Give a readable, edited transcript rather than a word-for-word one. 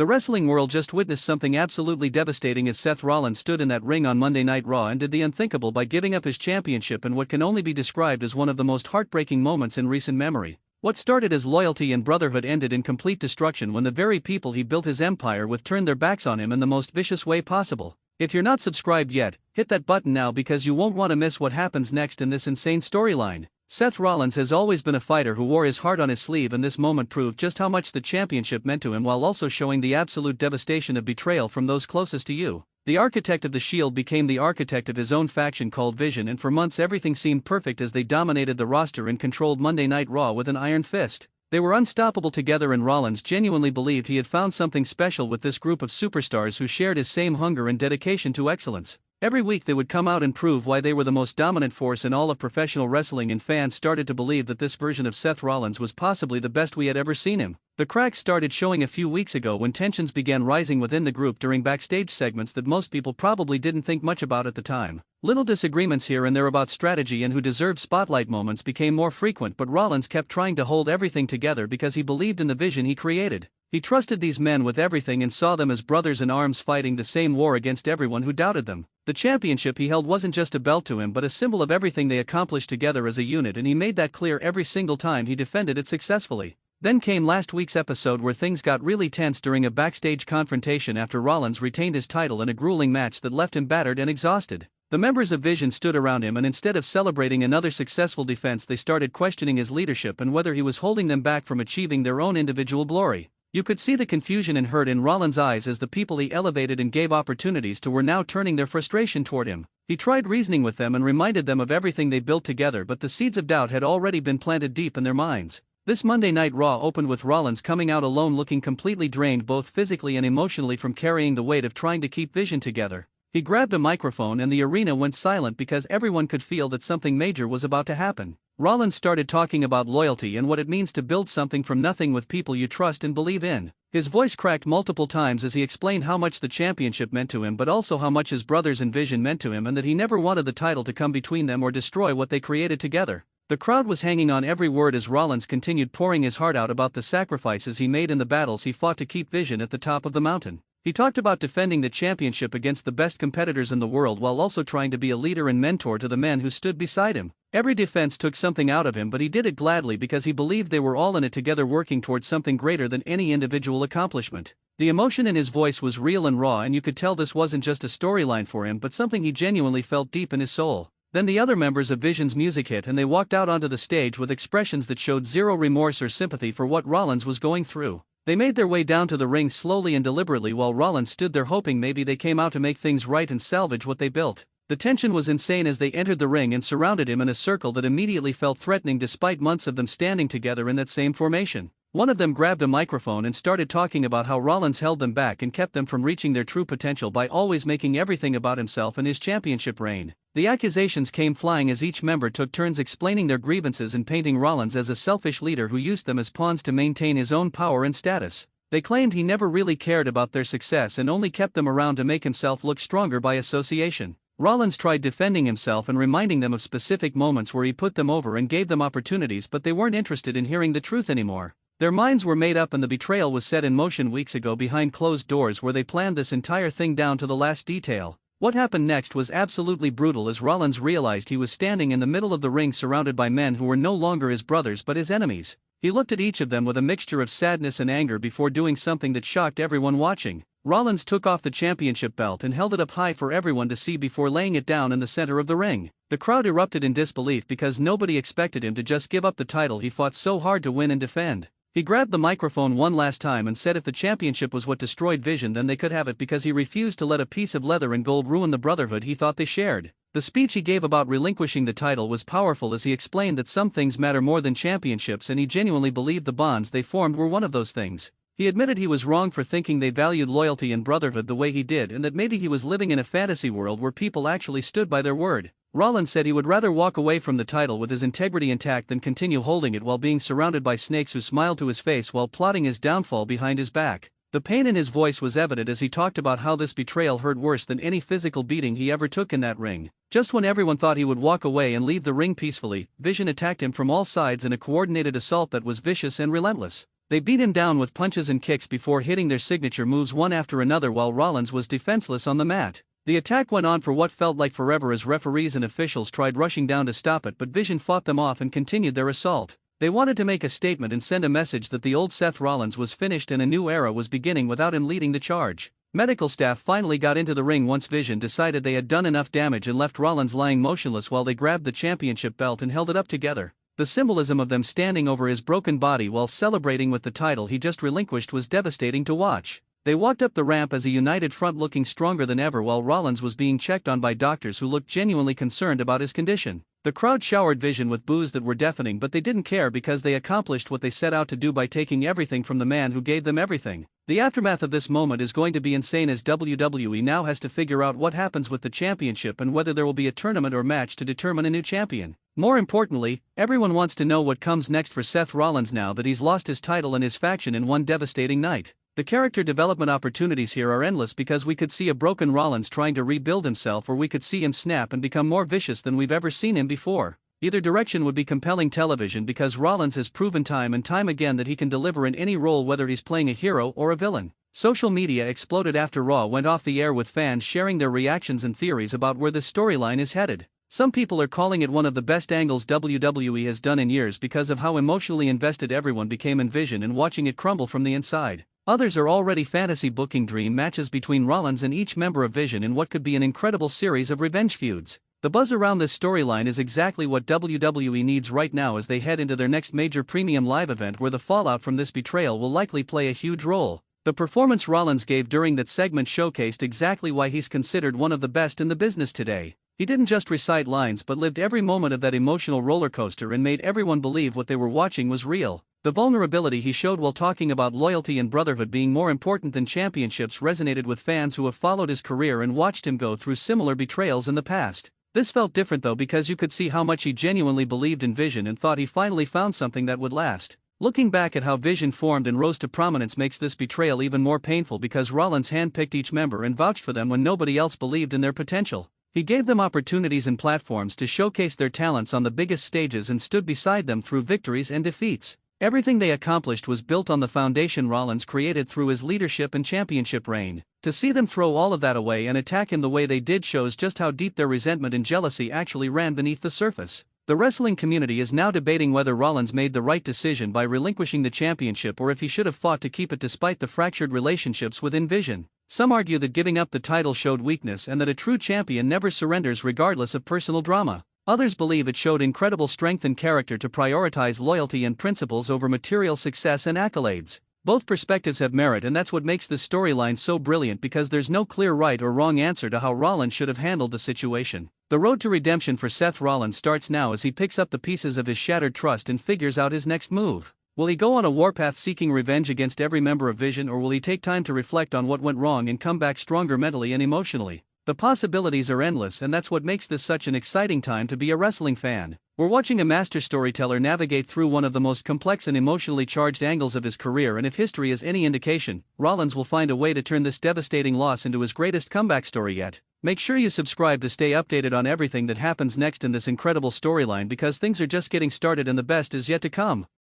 The wrestling world just witnessed something absolutely devastating as Seth Rollins stood in that ring on Monday Night Raw and did the unthinkable by giving up his championship in what can only be described as one of the most heartbreaking moments in recent memory. What started as loyalty and brotherhood ended in complete destruction when the very people he built his empire with turned their backs on him in the most vicious way possible. If you're not subscribed yet, hit that button now because you won't want to miss what happens next in this insane storyline. Seth Rollins has always been a fighter who wore his heart on his sleeve, and this moment proved just how much the championship meant to him while also showing the absolute devastation of betrayal from those closest to you. The architect of the Shield became the architect of his own faction called Vision, and for months everything seemed perfect as they dominated the roster and controlled Monday Night Raw with an iron fist. They were unstoppable together, and Rollins genuinely believed he had found something special with this group of superstars who shared his same hunger and dedication to excellence. Every week they would come out and prove why they were the most dominant force in all of professional wrestling, and fans started to believe that this version of Seth Rollins was possibly the best we had ever seen him. The cracks started showing a few weeks ago when tensions began rising within the group during backstage segments that most people probably didn't think much about at the time. Little disagreements here and there about strategy and who deserved spotlight moments became more frequent, but Rollins kept trying to hold everything together because he believed in the vision he created. He trusted these men with everything and saw them as brothers in arms fighting the same war against everyone who doubted them. The championship he held wasn't just a belt to him but a symbol of everything they accomplished together as a unit, and he made that clear every single time he defended it successfully. Then came last week's episode where things got really tense during a backstage confrontation after Rollins retained his title in a grueling match that left him battered and exhausted. The members of Vision stood around him, and instead of celebrating another successful defense they started questioning his leadership and whether he was holding them back from achieving their own individual glory. You could see the confusion and hurt in Rollins' eyes as the people he elevated and gave opportunities to were now turning their frustration toward him. He tried reasoning with them and reminded them of everything they built together, but the seeds of doubt had already been planted deep in their minds. This Monday Night Raw opened with Rollins coming out alone, looking completely drained both physically and emotionally from carrying the weight of trying to keep Vision together. He grabbed a microphone and the arena went silent because everyone could feel that something major was about to happen. Rollins started talking about loyalty and what it means to build something from nothing with people you trust and believe in. His voice cracked multiple times as he explained how much the championship meant to him, but also how much his brothers and Vision meant to him, and that he never wanted the title to come between them or destroy what they created together. The crowd was hanging on every word as Rollins continued pouring his heart out about the sacrifices he made in the battles he fought to keep Vision at the top of the mountain. He talked about defending the championship against the best competitors in the world while also trying to be a leader and mentor to the men who stood beside him. Every defense took something out of him, but he did it gladly because he believed they were all in it together, working towards something greater than any individual accomplishment. The emotion in his voice was real and raw, and you could tell this wasn't just a storyline for him but something he genuinely felt deep in his soul. Then the other members of Vision's music hit and they walked out onto the stage with expressions that showed zero remorse or sympathy for what Rollins was going through. They made their way down to the ring slowly and deliberately while Rollins stood there hoping maybe they came out to make things right and salvage what they built. The tension was insane as they entered the ring and surrounded him in a circle that immediately felt threatening despite months of them standing together in that same formation. One of them grabbed a microphone and started talking about how Rollins held them back and kept them from reaching their true potential by always making everything about himself and his championship reign. The accusations came flying as each member took turns explaining their grievances and painting Rollins as a selfish leader who used them as pawns to maintain his own power and status. They claimed he never really cared about their success and only kept them around to make himself look stronger by association. Rollins tried defending himself and reminding them of specific moments where he put them over and gave them opportunities, but they weren't interested in hearing the truth anymore. Their minds were made up and the betrayal was set in motion weeks ago behind closed doors where they planned this entire thing down to the last detail. What happened next was absolutely brutal as Rollins realized he was standing in the middle of the ring surrounded by men who were no longer his brothers but his enemies. He looked at each of them with a mixture of sadness and anger before doing something that shocked everyone watching. Rollins took off the championship belt and held it up high for everyone to see before laying it down in the center of the ring. The crowd erupted in disbelief because nobody expected him to just give up the title he fought so hard to win and defend. He grabbed the microphone one last time and said if the championship was what destroyed Vision then they could have it because he refused to let a piece of leather and gold ruin the brotherhood he thought they shared. The speech he gave about relinquishing the title was powerful as he explained that some things matter more than championships and he genuinely believed the bonds they formed were one of those things. He admitted he was wrong for thinking they valued loyalty and brotherhood the way he did and that maybe he was living in a fantasy world where people actually stood by their word. Rollins said he would rather walk away from the title with his integrity intact than continue holding it while being surrounded by snakes who smiled to his face while plotting his downfall behind his back. The pain in his voice was evident as he talked about how this betrayal hurt worse than any physical beating he ever took in that ring. Just when everyone thought he would walk away and leave the ring peacefully, Vision attacked him from all sides in a coordinated assault that was vicious and relentless. They beat him down with punches and kicks before hitting their signature moves one after another while Rollins was defenseless on the mat. The attack went on for what felt like forever as referees and officials tried rushing down to stop it, but Vision fought them off and continued their assault. They wanted to make a statement and send a message that the old Seth Rollins was finished and a new era was beginning without him leading the charge. Medical staff finally got into the ring once Vision decided they had done enough damage and left Rollins lying motionless while they grabbed the championship belt and held it up together. The symbolism of them standing over his broken body while celebrating with the title he just relinquished was devastating to watch. They walked up the ramp as a united front looking stronger than ever while Rollins was being checked on by doctors who looked genuinely concerned about his condition. The crowd showered Vision with boos that were deafening, but they didn't care because they accomplished what they set out to do by taking everything from the man who gave them everything. The aftermath of this moment is going to be insane as WWE now has to figure out what happens with the championship and whether there will be a tournament or match to determine a new champion. More importantly, everyone wants to know what comes next for Seth Rollins now that he's lost his title and his faction in one devastating night. The character development opportunities here are endless because we could see a broken Rollins trying to rebuild himself, or we could see him snap and become more vicious than we've ever seen him before. Either direction would be compelling television because Rollins has proven time and time again that he can deliver in any role, whether he's playing a hero or a villain. Social media exploded after Raw went off the air with fans sharing their reactions and theories about where this storyline is headed. Some people are calling it one of the best angles WWE has done in years because of how emotionally invested everyone became in Vision and watching it crumble from the inside. Others are already fantasy booking dream matches between Rollins and each member of Vision in what could be an incredible series of revenge feuds. The buzz around this storyline is exactly what WWE needs right now as they head into their next major premium live event, where the fallout from this betrayal will likely play a huge role. The performance Rollins gave during that segment showcased exactly why he's considered one of the best in the business today. He didn't just recite lines but lived every moment of that emotional roller coaster and made everyone believe what they were watching was real. The vulnerability he showed while talking about loyalty and brotherhood being more important than championships resonated with fans who have followed his career and watched him go through similar betrayals in the past. This felt different though because you could see how much he genuinely believed in Vision and thought he finally found something that would last. Looking back at how Vision formed and rose to prominence makes this betrayal even more painful because Rollins handpicked each member and vouched for them when nobody else believed in their potential. He gave them opportunities and platforms to showcase their talents on the biggest stages and stood beside them through victories and defeats. Everything they accomplished was built on the foundation Rollins created through his leadership and championship reign. To see them throw all of that away and attack him the way they did shows just how deep their resentment and jealousy actually ran beneath the surface. The wrestling community is now debating whether Rollins made the right decision by relinquishing the championship or if he should have fought to keep it despite the fractured relationships within Vision. Some argue that giving up the title showed weakness and that a true champion never surrenders regardless of personal drama. Others believe it showed incredible strength and character to prioritize loyalty and principles over material success and accolades. Both perspectives have merit, and that's what makes this storyline so brilliant because there's no clear right or wrong answer to how Rollins should have handled the situation. The road to redemption for Seth Rollins starts now as he picks up the pieces of his shattered trust and figures out his next move. Will he go on a warpath seeking revenge against every member of Vision, or will he take time to reflect on what went wrong and come back stronger mentally and emotionally? The possibilities are endless, and that's what makes this such an exciting time to be a wrestling fan. We're watching a master storyteller navigate through one of the most complex and emotionally charged angles of his career, and if history is any indication, Rollins will find a way to turn this devastating loss into his greatest comeback story yet. Make sure you subscribe to stay updated on everything that happens next in this incredible storyline because things are just getting started and the best is yet to come.